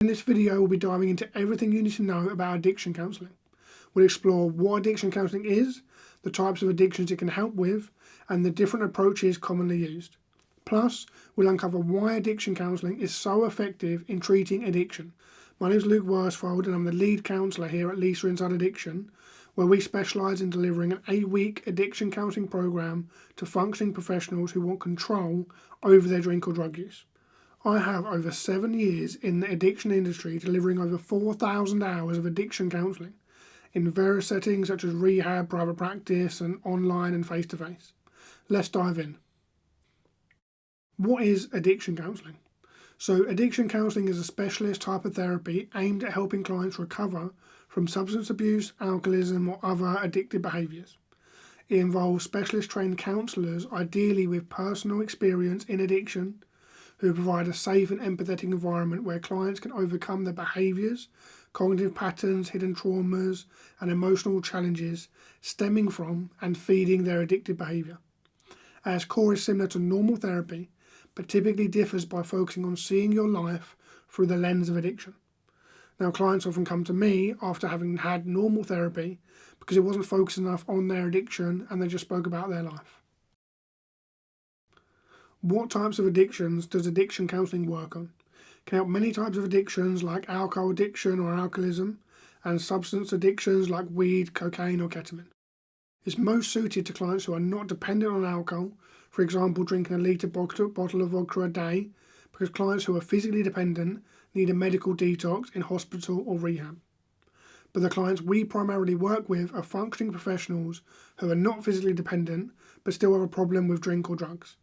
In this video, we'll be diving into everything you need to know about addiction counselling. We'll explore what addiction counselling is, the types of addictions it can help with, and the different approaches commonly used. Plus, we'll uncover why addiction counselling is so effective in treating addiction. My name is Luke Worsfold and I'm the lead counsellor here at Lisa Inside Addiction, where we specialise in delivering an 8-week addiction counselling programme to functioning professionals who want control over their drink or drug use. I have over 7 years in the addiction industry, delivering over 4,000 hours of addiction counselling in various settings such as rehab, private practice, and online and face-to-face. Let's dive in. What is addiction counselling? So addiction counselling is a specialist type of therapy aimed at helping clients recover from substance abuse, alcoholism, or other addictive behaviours. It involves specialist trained counsellors, ideally with personal experience in addiction, who provide a safe and empathetic environment where clients can overcome their behaviours, cognitive patterns, hidden traumas, and emotional challenges stemming from and feeding their addictive behaviour. At its core is similar to normal therapy, but typically differs by focusing on seeing your life through the lens of addiction. Now, clients often come to me after having had normal therapy because it wasn't focused enough on their addiction and they just spoke about their life. What types of addictions does addiction counselling work on? It can help many types of addictions like alcohol addiction or alcoholism, and substance addictions like weed, cocaine, or ketamine. It's most suited to clients who are not dependent on alcohol, for example drinking a litre bottle of vodka a day, because clients who are physically dependent need a medical detox in hospital or rehab. But the clients we primarily work with are functioning professionals who are not physically dependent but still have a problem with drink or drugs.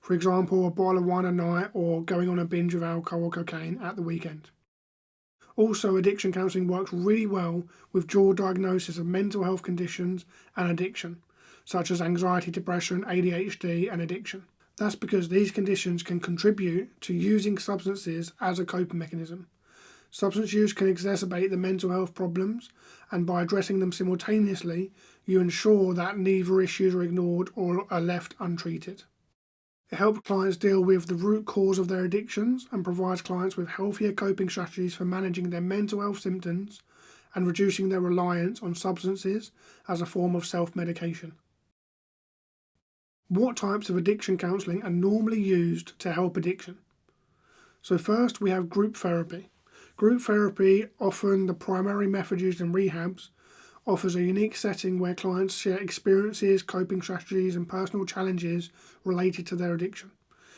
For example, a bottle of wine a night or going on a binge of alcohol or cocaine at the weekend. Also, addiction counselling works really well with dual diagnosis of mental health conditions and addiction, such as anxiety, depression, ADHD, and addiction. That's because these conditions can contribute to using substances as a coping mechanism. Substance use can exacerbate the mental health problems, and by addressing them simultaneously, you ensure that neither issues are ignored or are left untreated. It helps clients deal with the root cause of their addictions and provides clients with healthier coping strategies for managing their mental health symptoms and reducing their reliance on substances as a form of self-medication. What types of addiction counselling are normally used to help addiction? So first we have group therapy. Group therapy, often the primary method used in rehabs, offers a unique setting where clients share experiences, coping strategies, and personal challenges related to their addiction.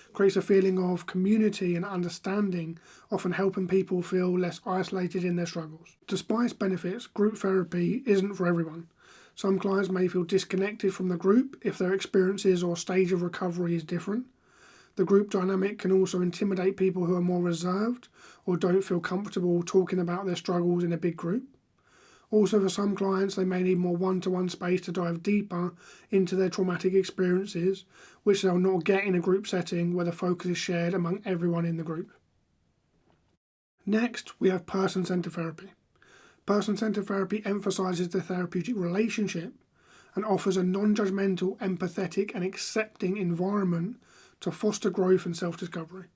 It creates a feeling of community and understanding, often helping people feel less isolated in their struggles. Despite its benefits, group therapy isn't for everyone. Some clients may feel disconnected from the group if their experiences or stage of recovery is different. The group dynamic can also intimidate people who are more reserved or don't feel comfortable talking about their struggles in a big group. Also, for some clients, they may need more one-to-one space to dive deeper into their traumatic experiences, which they'll not get in a group setting where the focus is shared among everyone in the group. Next, we have person-centered therapy. Person-centered therapy emphasises the therapeutic relationship and offers a non-judgmental, empathetic and accepting environment to foster growth and self-discovery.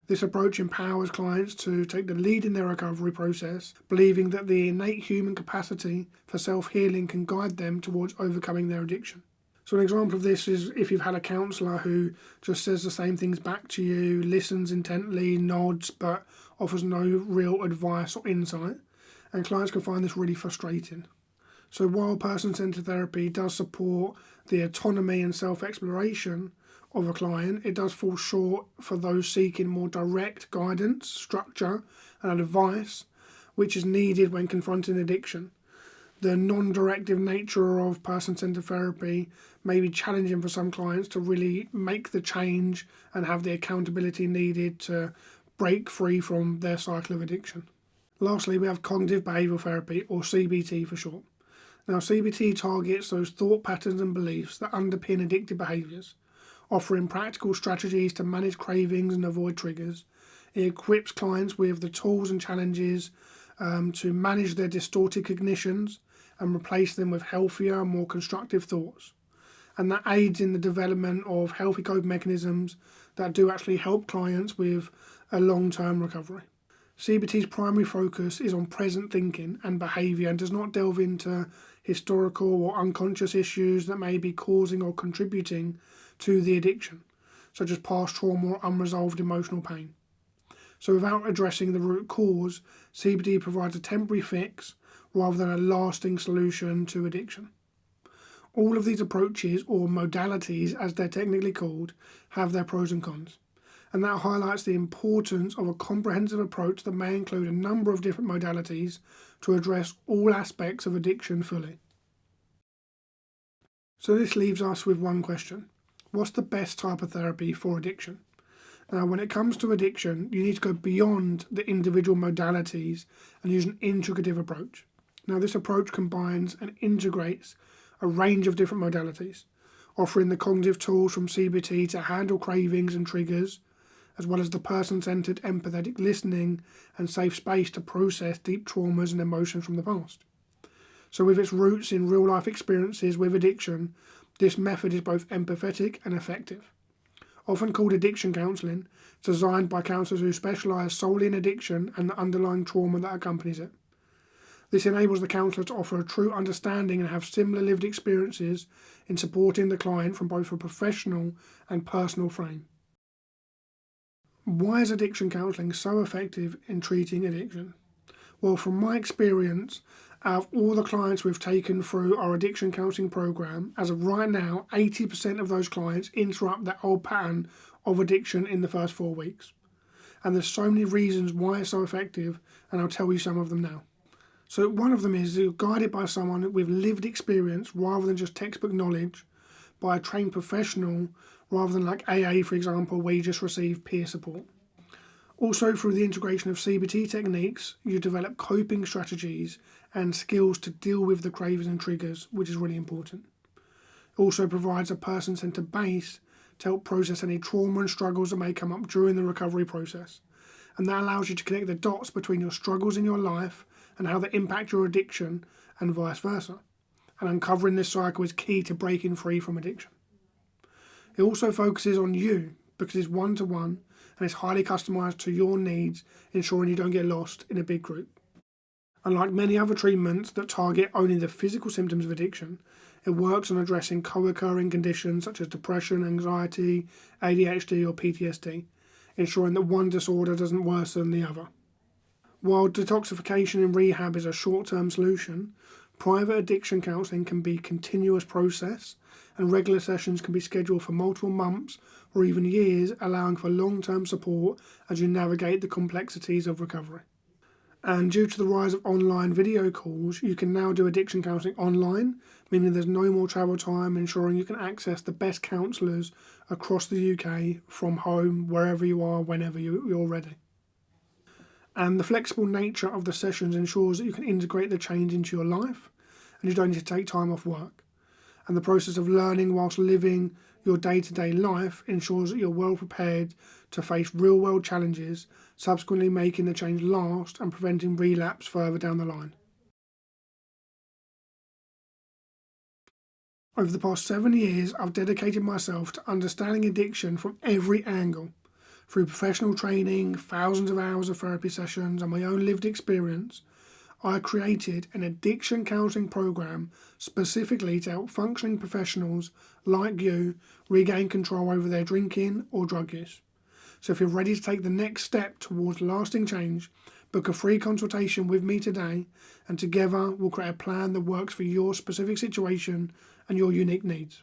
This approach empowers clients to take the lead in their recovery process, believing that the innate human capacity for self-healing can guide them towards overcoming their addiction. So an example of this is if you've had a counsellor who just says the same things back to you, listens intently, nods, but offers no real advice or insight, and clients can find this really frustrating. So while person-centered therapy does support the autonomy and self-exploration of a client, it does fall short for those seeking more direct guidance, structure, and advice, which is needed when confronting addiction. The non-directive nature of person-centered therapy may be challenging for some clients to really make the change and have the accountability needed to break free from their cycle of addiction. Lastly, we have cognitive behavioural therapy, or CBT for short. Now, CBT targets those thought patterns and beliefs that underpin addictive behaviours, offering practical strategies to manage cravings and avoid triggers. It equips clients with the tools and challenges to manage their distorted cognitions and replace them with healthier, more constructive thoughts. And that aids in the development of healthy coping mechanisms that do actually help clients with a long-term recovery. CBT's primary focus is on present thinking and behaviour and does not delve into historical or unconscious issues that may be causing or contributing to the addiction, such as past trauma or unresolved emotional pain. So without addressing the root cause, CBT provides a temporary fix rather than a lasting solution to addiction. All of these approaches, or modalities as they're technically called, have their pros and cons. And that highlights the importance of a comprehensive approach that may include a number of different modalities to address all aspects of addiction fully. So this leaves us with one question. What's the best type of therapy for addiction? Now, when it comes to addiction, you need to go beyond the individual modalities and use an integrative approach. Now, this approach combines and integrates a range of different modalities, offering the cognitive tools from CBT to handle cravings and triggers, as well as the person-centered empathetic listening and safe space to process deep traumas and emotions from the past. So with its roots in real-life experiences with addiction, this method is both empathetic and effective. Often called addiction counselling, it's designed by counsellors who specialise solely in addiction and the underlying trauma that accompanies it. This enables the counsellor to offer a true understanding and have similar lived experiences in supporting the client from both a professional and personal frame. Why is addiction counselling so effective in treating addiction? Well, from my experience, out of all the clients we've taken through our addiction counselling program, as of right now, 80% of those clients interrupt that old pattern of addiction in the first 4 weeks. And there's so many reasons why it's so effective, and I'll tell you some of them now. So one of them is you're guided by someone with lived experience rather than just textbook knowledge, by a trained professional rather than like AA, for example, where you just receive peer support. Also, through the integration of CBT techniques, you develop coping strategies and skills to deal with the cravings and triggers, which is really important. It also provides a person-centered base to help process any trauma and struggles that may come up during the recovery process. And that allows you to connect the dots between your struggles in your life and how they impact your addiction and vice versa. And uncovering this cycle is key to breaking free from addiction. It also focuses on you because it's one-to-one and it's highly customised to your needs, ensuring you don't get lost in a big group. Unlike many other treatments that target only the physical symptoms of addiction, it works on addressing co-occurring conditions such as depression, anxiety, ADHD or PTSD, ensuring that one disorder doesn't worsen the other. While detoxification in rehab is a short-term solution, private addiction counselling can be a continuous process, and regular sessions can be scheduled for multiple months or even years, allowing for long-term support as you navigate the complexities of recovery. And due to the rise of online video calls, you can now do addiction counselling online, meaning there's no more travel time, ensuring you can access the best counsellors across the UK from home, wherever you are, whenever you're ready. And the flexible nature of the sessions ensures that you can integrate the change into your life and you don't need to take time off work. And the process of learning whilst living your day-to-day life ensures that you're well prepared to face real-world challenges, subsequently making the change last and preventing relapse further down the line. Over the past 7 years, I've dedicated myself to understanding addiction from every angle. Through professional training, thousands of hours of therapy sessions, and my own lived experience, I created an addiction counselling program specifically to help functioning professionals like you regain control over their drinking or drug use. So if you're ready to take the next step towards lasting change, book a free consultation with me today, and together we'll create a plan that works for your specific situation and your unique needs.